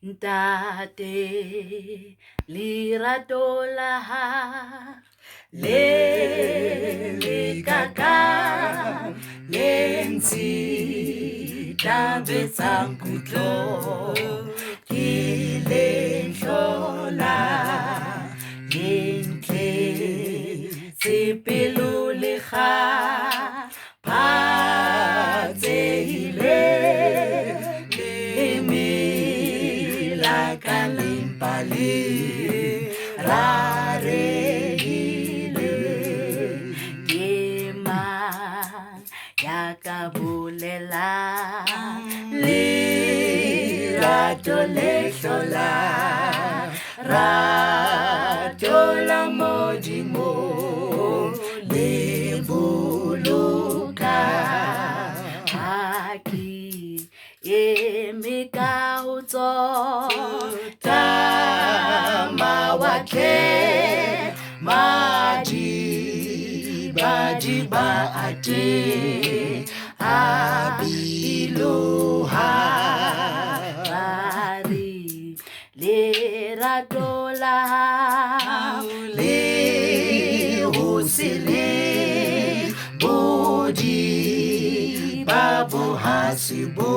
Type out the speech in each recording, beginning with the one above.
Ntate, lerato la ha le kaka le ntshita betsang kutlo ke le hlola lentle sepelo le ga phatsehile Kalimpali rarehile Kema yakabulela Lirato lehlola Rato la modimo Lebuluka Haki Emikauto Tamawake Majiba ate Abiluha Bari Leradola Lehusile Bodi Babu hasibu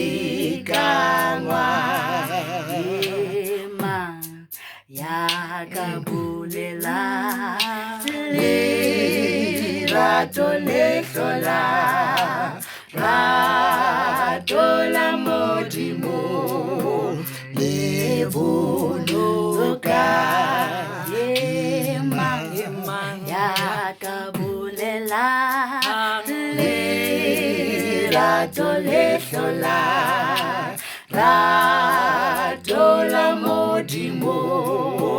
Kalikangwa Ema Yakabulela Lirato lehlola Rato la modimo Lebuluka Ema Yakabulela Rato lehlola Rato la modimo